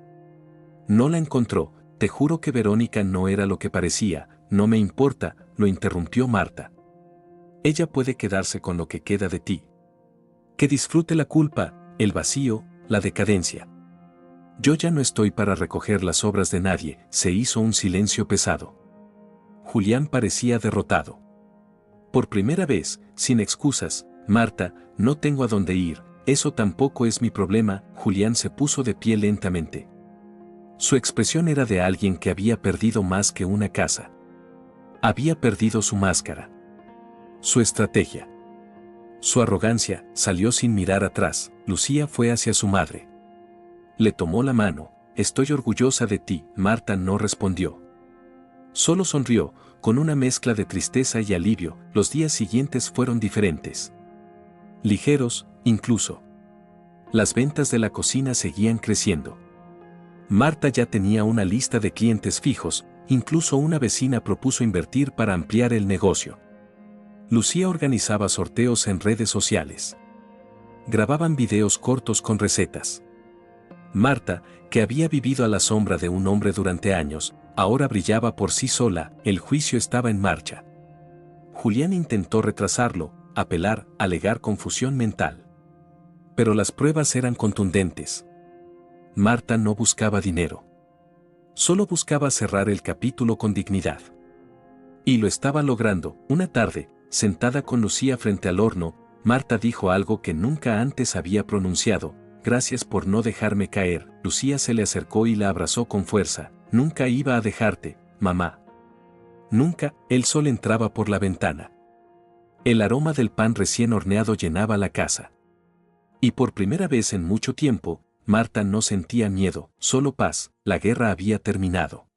No la encontró. Te juro que Verónica no era lo que parecía. No me importa, lo interrumpió Marta. Ella puede quedarse con lo que queda de ti. Que disfrute la culpa, el vacío, la decadencia. Yo ya no estoy para recoger las obras de nadie. Se hizo un silencio pesado. Julián parecía derrotado. Por primera vez, sin excusas, Marta, no tengo a dónde ir. Eso tampoco es mi problema. Julián se puso de pie lentamente. Su expresión era de alguien que había perdido más que una casa. Había perdido su máscara. Su estrategia. Su arrogancia. Salió sin mirar atrás. Lucía fue hacia su madre. Le tomó la mano. Estoy orgullosa de ti. Marta no respondió. Solo sonrió, con una mezcla de tristeza y alivio. Los días siguientes fueron diferentes. Ligeros, incluso. Las ventas de la cocina seguían creciendo. Marta ya tenía una lista de clientes fijos, incluso una vecina propuso invertir para ampliar el negocio. Lucía organizaba sorteos en redes sociales. Grababan videos cortos con recetas. Marta, que había vivido a la sombra de un hombre durante años, ahora brillaba por sí sola. El juicio estaba en marcha. Julián intentó retrasarlo, apelar, alegar confusión mental. Pero las pruebas eran contundentes. Marta no buscaba dinero. Solo buscaba cerrar el capítulo con dignidad. Y lo estaba logrando. Una tarde, sentada con Lucía frente al horno, Marta dijo algo que nunca antes había pronunciado. Gracias por no dejarme caer. Lucía se le acercó y la abrazó con fuerza. Nunca iba a dejarte, mamá. Nunca. El sol entraba por la ventana. El aroma del pan recién horneado llenaba la casa. Y por primera vez en mucho tiempo, Marta no sentía miedo, solo paz, la guerra había terminado.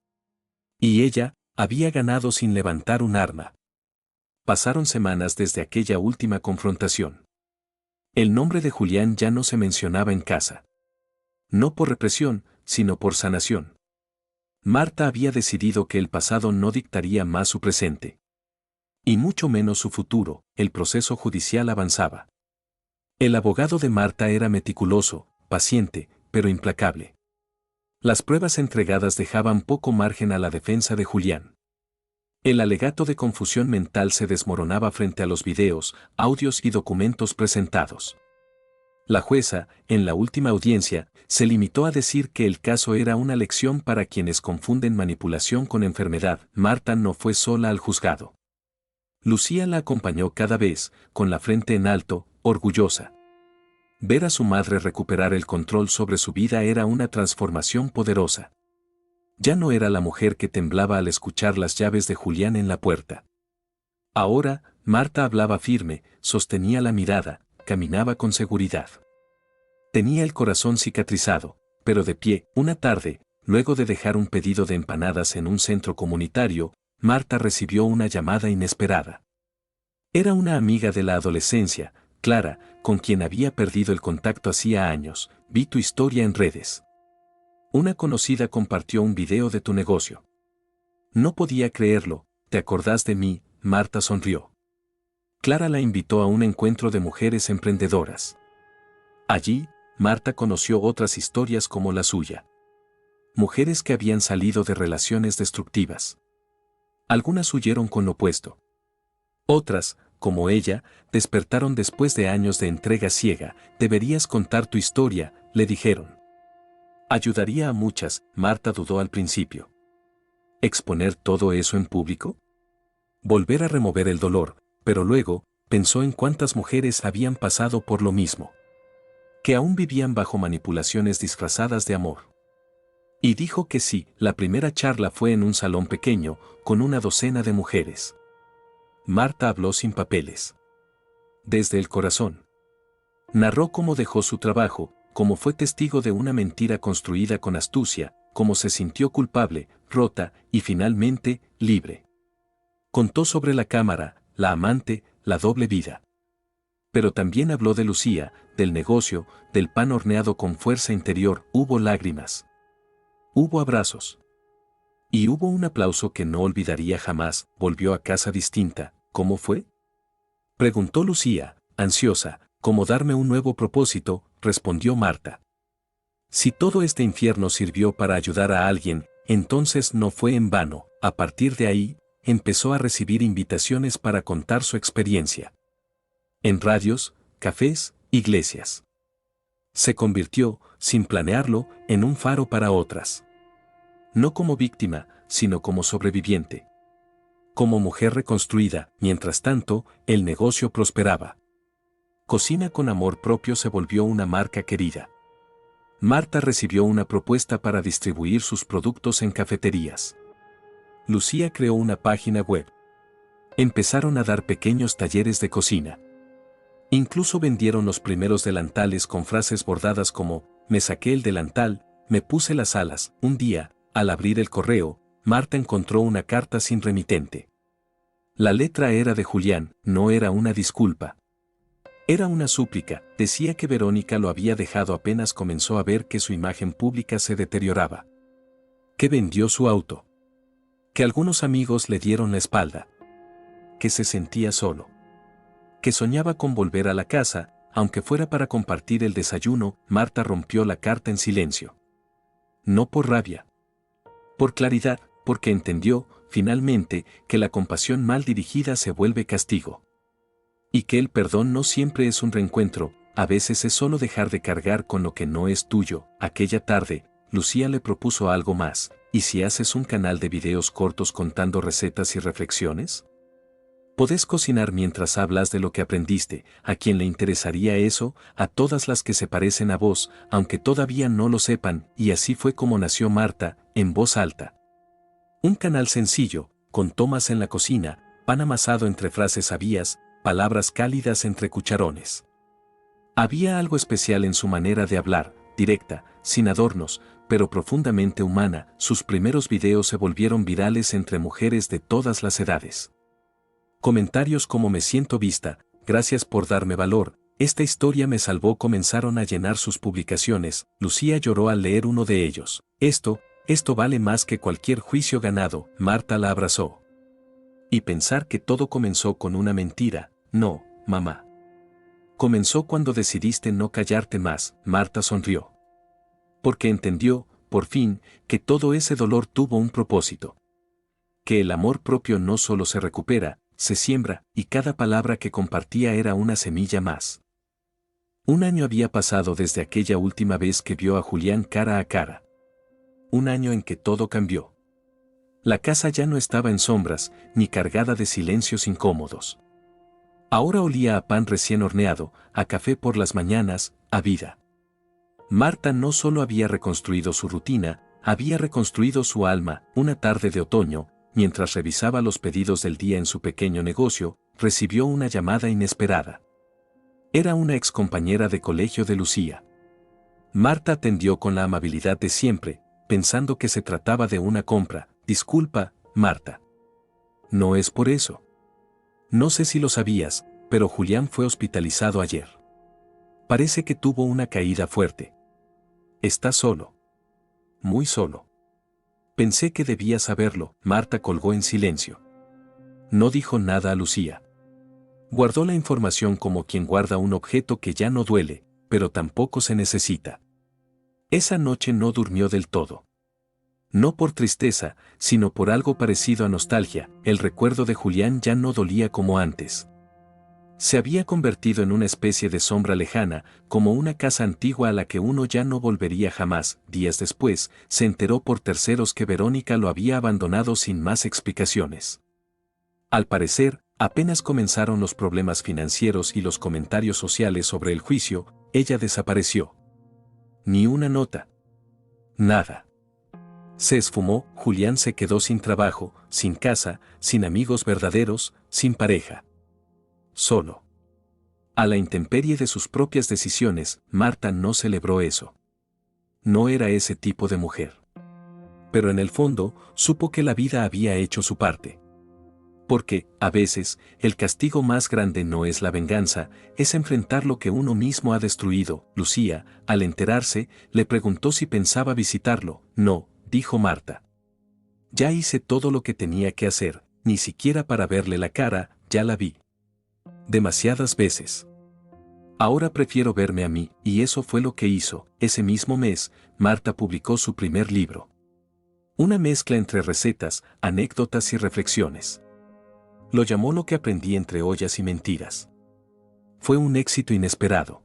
Y ella, había ganado sin levantar un arma. Pasaron semanas desde aquella última confrontación. El nombre de Julián ya no se mencionaba en casa. No por represión, sino por sanación. Marta había decidido que el pasado no dictaría más su presente. Y mucho menos su futuro. El proceso judicial avanzaba. El abogado de Marta era meticuloso, paciente, pero implacable. Las pruebas entregadas dejaban poco margen a la defensa de Julián. El alegato de confusión mental se desmoronaba frente a los videos, audios y documentos presentados. La jueza, en la última audiencia, se limitó a decir que el caso era una lección para quienes confunden manipulación con enfermedad. Marta no fue sola al juzgado. Lucía la acompañó cada vez, con la frente en alto, orgullosa. Ver a su madre recuperar el control sobre su vida era una transformación poderosa. Ya no era la mujer que temblaba al escuchar las llaves de Julián en la puerta. Ahora, Marta hablaba firme, sostenía la mirada, caminaba con seguridad. Tenía el corazón cicatrizado, pero de pie. Una tarde, luego de dejar un pedido de empanadas en un centro comunitario, Marta recibió una llamada inesperada. Era una amiga de la adolescencia, Clara, con quien había perdido el contacto hacía años. Vi tu historia en redes. Una conocida compartió un video de tu negocio. No podía creerlo. ¿Te acordás de mí? Marta sonrió. Clara la invitó a un encuentro de mujeres emprendedoras. Allí, Marta conoció otras historias como la suya. Mujeres que habían salido de relaciones destructivas. Algunas huyeron con lo opuesto. Otras, como ella, despertaron después de años de entrega ciega. Deberías contar tu historia, le dijeron. Ayudaría a muchas. Marta dudó al principio. ¿Exponer todo eso en público? Volver a remover el dolor, pero luego, pensó en cuántas mujeres habían pasado por lo mismo. Que aún vivían bajo manipulaciones disfrazadas de amor. Y dijo que sí. La primera charla fue en un salón pequeño, con una docena de mujeres. Marta habló sin papeles. Desde el corazón. Narró cómo dejó su trabajo, cómo fue testigo de una mentira construida con astucia, cómo se sintió culpable, rota y finalmente, libre. Contó sobre la cámara, la amante, la doble vida. Pero también habló de Lucía, del negocio, del pan horneado con fuerza interior. Hubo lágrimas. Hubo abrazos. Y hubo un aplauso que no olvidaría jamás. Volvió a casa distinta. ¿Cómo fue? Preguntó Lucía, ansiosa. ¿Cómo darme un nuevo propósito? Respondió Marta. Si todo este infierno sirvió para ayudar a alguien, entonces no fue en vano. A partir de ahí, empezó a recibir invitaciones para contar su experiencia. En radios, cafés, iglesias. Se convirtió, sin planearlo, en un faro para otras. No como víctima, sino como sobreviviente. Como mujer reconstruida. Mientras tanto, el negocio prosperaba. Cocina con amor propio se volvió una marca querida. Marta recibió una propuesta para distribuir sus productos en cafeterías. Lucía creó una página web. Empezaron a dar pequeños talleres de cocina. Incluso vendieron los primeros delantales con frases bordadas como, me saqué el delantal, me puse las alas. Un día, al abrir el correo, Marta encontró una carta sin remitente. La letra era de Julián, no era una disculpa. Era una súplica. Decía que Verónica lo había dejado apenas comenzó a ver que su imagen pública se deterioraba. Que vendió su auto. Que algunos amigos le dieron la espalda. Que se sentía solo. Que soñaba con volver a la casa, aunque fuera para compartir el desayuno. Marta rompió la carta en silencio. No por rabia. Por claridad, porque entendió, finalmente, que la compasión mal dirigida se vuelve castigo. Y que el perdón no siempre es un reencuentro, a veces es solo dejar de cargar con lo que no es tuyo. Aquella tarde, Lucía le propuso algo más. ¿Y si haces un canal de videos cortos contando recetas y reflexiones? Podés cocinar mientras hablas de lo que aprendiste. ¿A quién le interesaría eso? A todas las que se parecen a vos, aunque todavía no lo sepan. Y así fue como nació Marta, en voz alta. Un canal sencillo, con tomas en la cocina, pan amasado entre frases sabias, palabras cálidas entre cucharones. Había algo especial en su manera de hablar, directa, sin adornos, pero profundamente humana. Sus primeros videos se volvieron virales entre mujeres de todas las edades. Comentarios como "me siento vista, gracias por darme valor, esta historia me salvó" comenzaron a llenar sus publicaciones. Lucía lloró al leer uno de ellos. Esto vale más que cualquier juicio ganado. Marta la abrazó. Y pensar que todo comenzó con una mentira. No, mamá. Comenzó cuando decidiste no callarte más. Marta sonrió. Porque entendió, por fin, que todo ese dolor tuvo un propósito. Que el amor propio no solo se recupera, se siembra, y cada palabra que compartía era una semilla más. Un año había pasado desde aquella última vez que vio a Julián cara a cara. Un año en que todo cambió. La casa ya no estaba en sombras, ni cargada de silencios incómodos. Ahora olía a pan recién horneado, a café por las mañanas, a vida. Marta no solo había reconstruido su rutina, había reconstruido su alma. Una tarde de otoño, mientras revisaba los pedidos del día en su pequeño negocio, recibió una llamada inesperada. Era una excompañera de colegio de Lucía. Marta atendió con la amabilidad de siempre, pensando que se trataba de una compra. Disculpa, Marta. No es por eso. No sé si lo sabías, pero Julián fue hospitalizado ayer. Parece que tuvo una caída fuerte. Está solo. Muy solo. Pensé que debías saberlo. Marta colgó en silencio. No dijo nada a Lucía. Guardó la información como quien guarda un objeto que ya no duele, pero tampoco se necesita. Esa noche no durmió del todo. No por tristeza, sino por algo parecido a nostalgia. El recuerdo de Julián ya no dolía como antes. Se había convertido en una especie de sombra lejana, como una casa antigua a la que uno ya no volvería jamás. Días después, se enteró por terceros que Verónica lo había abandonado sin más explicaciones. Al parecer, apenas comenzaron los problemas financieros y los comentarios sociales sobre el juicio, ella desapareció. Ni una nota. Nada. Se esfumó. Julián se quedó sin trabajo, sin casa, sin amigos verdaderos, sin pareja. Solo. A la intemperie de sus propias decisiones. Marta no celebró eso. No era ese tipo de mujer. Pero en el fondo, supo que la vida había hecho su parte. Porque, a veces, el castigo más grande no es la venganza, es enfrentar lo que uno mismo ha destruido. Lucía, al enterarse, le preguntó si pensaba visitarlo. No, dijo Marta. Ya hice todo lo que tenía que hacer, ni siquiera para verle la cara, ya la vi. Demasiadas veces. Ahora prefiero verme a mí, y eso fue lo que hizo. Ese mismo mes, Marta publicó su primer libro. Una mezcla entre recetas, anécdotas y reflexiones. Lo llamó Lo que aprendí entre ollas y mentiras. Fue un éxito inesperado.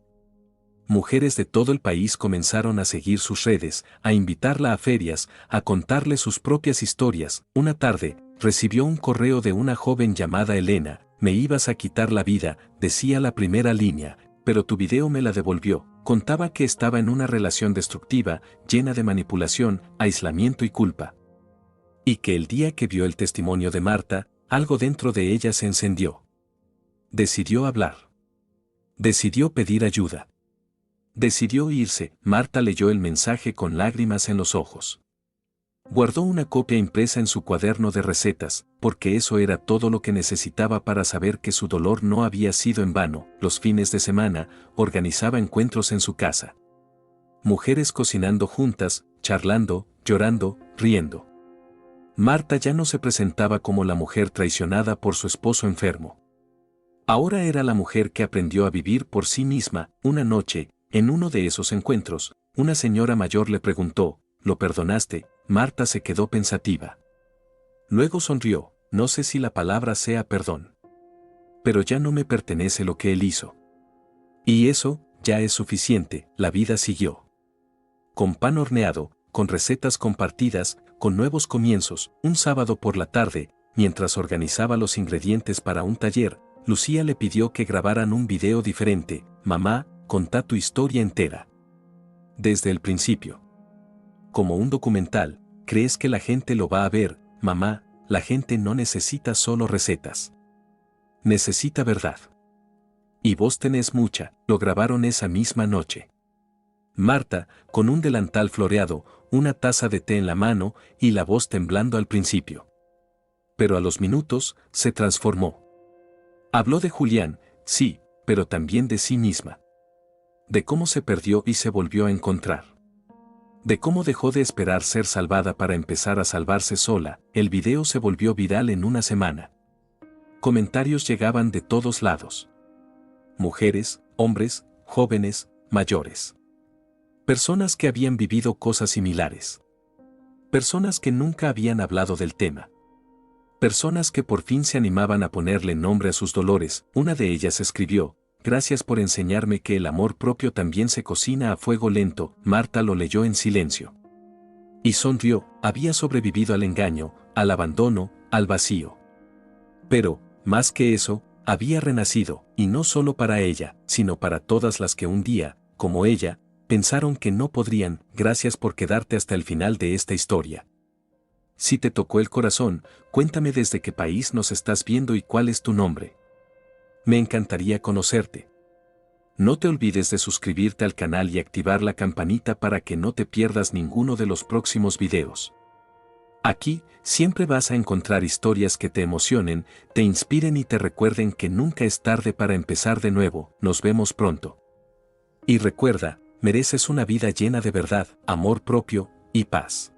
Mujeres de todo el país comenzaron a seguir sus redes, a invitarla a ferias, a contarle sus propias historias. Una tarde, recibió un correo de una joven llamada Elena. Me ibas a quitar la vida, decía la primera línea, pero tu video me la devolvió. Contaba que estaba en una relación destructiva, llena de manipulación, aislamiento y culpa. Y que el día que vio el testimonio de Marta, algo dentro de ella se encendió. Decidió hablar. Decidió pedir ayuda. Decidió irse. Marta leyó el mensaje con lágrimas en los ojos. Guardó una copia impresa en su cuaderno de recetas, porque eso era todo lo que necesitaba para saber que su dolor no había sido en vano. Los fines de semana, organizaba encuentros en su casa. Mujeres cocinando juntas, charlando, llorando, riendo. Marta ya no se presentaba como la mujer traicionada por su esposo enfermo. Ahora era la mujer que aprendió a vivir por sí misma. Una noche, en uno de esos encuentros, una señora mayor le preguntó, ¿lo perdonaste? Marta se quedó pensativa. Luego sonrió, no sé si la palabra sea perdón. Pero ya no me pertenece lo que él hizo. Y eso, ya es suficiente. La vida siguió. Con pan horneado, con recetas compartidas, con nuevos comienzos. Un sábado por la tarde, mientras organizaba los ingredientes para un taller, Lucía le pidió que grabaran un video diferente. Mamá, contá tu historia entera. Desde el principio. Como un documental. ¿Crees que la gente lo va a ver? Mamá, la gente no necesita solo recetas. Necesita verdad. Y vos tenés mucha. Lo grabaron esa misma noche. Marta, con un delantal floreado, una taza de té en la mano y la voz temblando al principio. Pero a los minutos, se transformó. Habló de Julián, sí, pero también de sí misma. De cómo se perdió y se volvió a encontrar. De cómo dejó de esperar ser salvada para empezar a salvarse sola. El video se volvió viral en una semana. Comentarios llegaban de todos lados. Mujeres, hombres, jóvenes, mayores. Personas que habían vivido cosas similares. Personas que nunca habían hablado del tema. Personas que por fin se animaban a ponerle nombre a sus dolores. Una de ellas escribió: gracias por enseñarme que el amor propio también se cocina a fuego lento. Marta lo leyó en silencio. Y sonrió. Había sobrevivido al engaño, al abandono, al vacío. Pero, más que eso, había renacido, y no solo para ella, sino para todas las que un día, como ella, pensaron que no podrían. Gracias por quedarte hasta el final de esta historia. Si te tocó el corazón, cuéntame desde qué país nos estás viendo y cuál es tu nombre. Me encantaría conocerte. No te olvides de suscribirte al canal y activar la campanita para que no te pierdas ninguno de los próximos videos. Aquí, siempre vas a encontrar historias que te emocionen, te inspiren y te recuerden que nunca es tarde para empezar de nuevo. Nos vemos pronto. Y recuerda, mereces una vida llena de verdad, amor propio y paz.